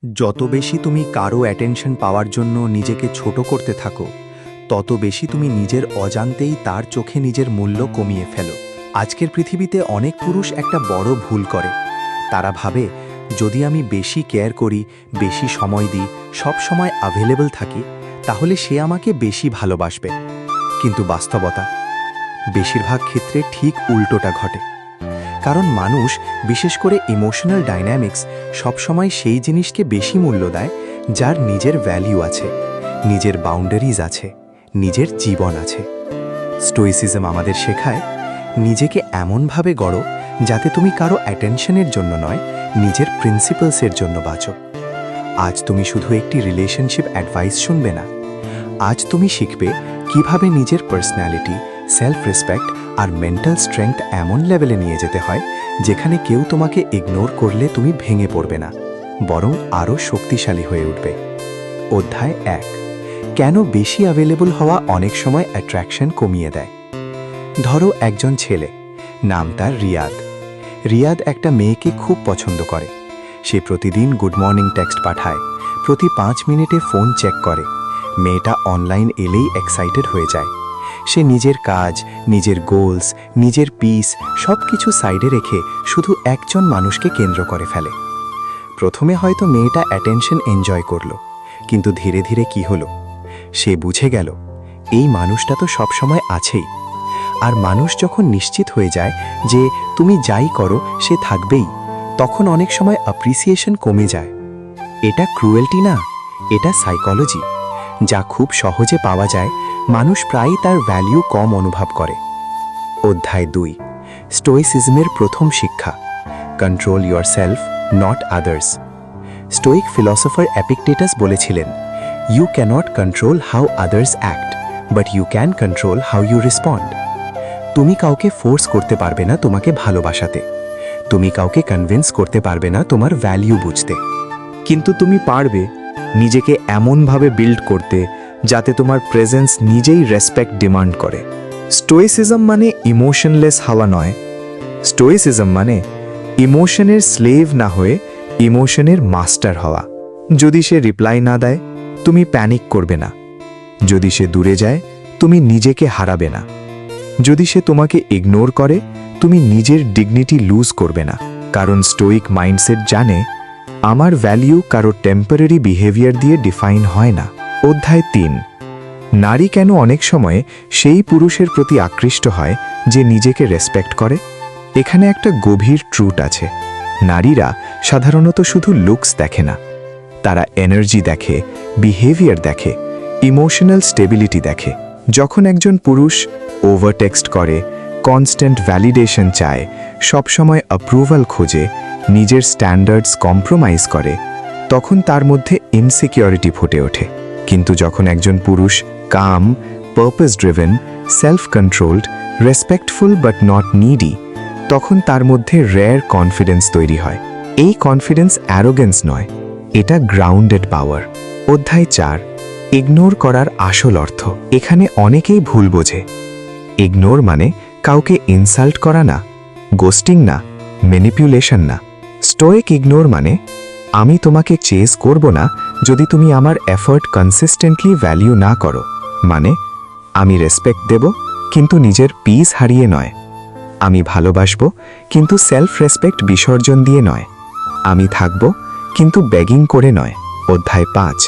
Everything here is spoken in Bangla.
যত বেশি তুমি কারো অ্যাটেনশন পাওয়ার জন্য নিজেকে ছোট করতে থাকো, তত বেশি তুমি নিজের অজান্তেই তার চোখে নিজের মূল্য কমিয়ে ফেলো। আজকের পৃথিবীতে অনেক পুরুষ একটা বড় ভুল করে। তারা ভাবে, যদি আমি বেশি কেয়ার করি, বেশি সময় দিই, সব সময় অ্যাভেলেবল থাকি, তাহলে সে আমাকে বেশি ভালোবাসবে। কিন্তু বাস্তবতা, বেশিরভাগ ক্ষেত্রে ঠিক উল্টোটা ঘটে। কারণ মানুষ, বিশেষ করে ইমোশনাল ডাইনামিক্স, সবসময় সেই জিনিসকে বেশি মূল্য দেয় যার নিজের ভ্যালিউ আছে, নিজের বাউন্ডারিজ আছে, নিজের জীবন আছে। স্টোইসিজম আমাদের শেখায়, নিজেকে এমনভাবে গড়ো যাতে তুমি কারো অ্যাটেনশনের জন্য নয়, নিজের প্রিন্সিপালসের জন্য বাঁচো। আজ তুমি শুধু একটি রিলেশনশিপ অ্যাডভাইস শুনবে না, আজ তুমি শিখবে কিভাবে নিজের পার্সোনালিটি, সেলফ রেসপেক্ট আর মেন্টাল স্ট্রেংথ এমন লেভেলে নিয়ে যেতে হয় যেখানে কেউ তোমাকে ইগনোর করলে তুমি ভেঙে পড়বে না, বরং আরও শক্তিশালী হয়ে উঠবে। অধ্যায় 1, কেন বেশি অ্যাভেলেবল হওয়া অনেক সময় অ্যাট্রাকশন কমিয়ে দেয়। ধরো একজন ছেলে, নাম তার রিয়াদ। রিয়াদ একটা মেয়েকে খুব পছন্দ করে। সে প্রতিদিন গুড মর্নিং টেক্সট পাঠায়, প্রতি 5 মিনিটে ফোন চেক করে। মেয়েটা অনলাইন এলেই এক্সাইটেড হয়ে যায়। সে নিজের কাজ, নিজের গোলস, নিজের পিস সব কিছু সাইডে রেখে শুধু একজন মানুষকে কেন্দ্র করে ফেলে। প্রথমে হয়তো মেয়েটা অ্যাটেনশন এনজয় করলো, কিন্তু ধীরে ধীরে কি হলো, সে বুঝে গেল এই মানুষটা তো সবসময় আছেই। আর মানুষ যখন নিশ্চিত হয়ে যায় যে তুমি যাই করো সে থাকবেই, তখন অনেক সময় অ্যাপ্রিসিয়েশন কমে যায়। এটা ক্রুয়েলটি না, এটা সাইকোলজি। যা খুব সহজে পাওয়া যায়, মানুষ প্রায়ই তার ভ্যালিউ কম অনুভব করে। অধ্যায় 2, স্টোইসিজমের প্রথম শিক্ষা, control yourself, not others. Stoic philosopher Epictetus বলেছিলেন, you can't control how others act, but you can control how you respond. তুমি কাউকে ফোর্স করতে পারবে না তোমাকে ভালোবাসাতে, তুমি কাউকে কনভিন্স করতে পারবে না তোমার ভ্যালিউ বুঝতে, কিন্তু তুমি পারবে নিজেকে এমনভাবে বিল্ড করতে যাতে তোমার প্রেজেন্স নিজেই রেসপেক্ট ডিমান্ড করে। স্টোইসিজম মানে ইমোশনলেস হওয়া নয়, স্টোইসিজম মানে ইমোশনের স্লেভ না হয়ে ইমোশনের মাস্টার হওয়া। যদি সে রিপ্লাই না দেয়, তুমি প্যানিক করবে না। যদি সে দূরে যায়, তুমি নিজেকে হারাবে না। যদি সে তোমাকে ইগনোর করে, তুমি নিজের ডিগনিটি লুজ করবে না। কারণ স্টোইক মাইন্ডসেট জানে, আমার ভ্যালিউ কারো টেম্পোরারি বিহেভিয়ার দিয়ে ডিফাইন হয় না। অধ্যায় 3, নারী কেন অনেক সময় সেই পুরুষের প্রতি আকৃষ্ট হয় যে নিজেকে রেসপেক্ট করে। এখানে একটা গভীর ট্রুথ আছে। নারীরা সাধারণত শুধু লুকস দেখে না, তারা এনার্জি দেখে, বিহেভিয়ার দেখে, ইমোশনাল স্টেবিলিটি দেখে। যখন একজন পুরুষ ওভার টেক্সট করে, কনস্ট্যান্ট ভ্যালিডেশন চায়, সবসময় অ্যাপ্রুভাল খোঁজে, নিজের স্ট্যান্ডার্ডস কম্প্রোমাইজ করে, তখন তার মধ্যে ইনসিকিউরিটি ফুটে ওঠে। কিন্তু যখন একজন পুরুষ calm, purpose driven, self controlled, respectful but not needy, তখন তার মধ্যে রেয়ার কনফিডেন্স তৈরি হয়। এই কনফিডেন্স অ্যারোগেন্স নয়, এটা গ্রাউন্ডেড পাওয়ার। অধ্যায় 4, ইগনোর করার আসল অর্থ। এখানে অনেকেই ভুল বোঝে। ইগনোর মানে কাউকে ইনসাল্ট করা না, গোস্টিং না, ম্যানিপুলেশন না। স্টোইক ইগনোর মানে, আমি তোমাকে চেজ করব না যদি তুমি আমার এফর্ট কনসিস্টেন্টলি ভ্যালিউ না করো। মানে, আমি রেসপেক্ট দেব কিন্তু নিজের পিস হারিয়ে নয়। আমি ভালোবাসব কিন্তু সেলফ রেসপেক্ট বিসর্জন দিয়ে নয়। আমি থাকব কিন্তু বেগিং করে নয়। অধ্যায় 5,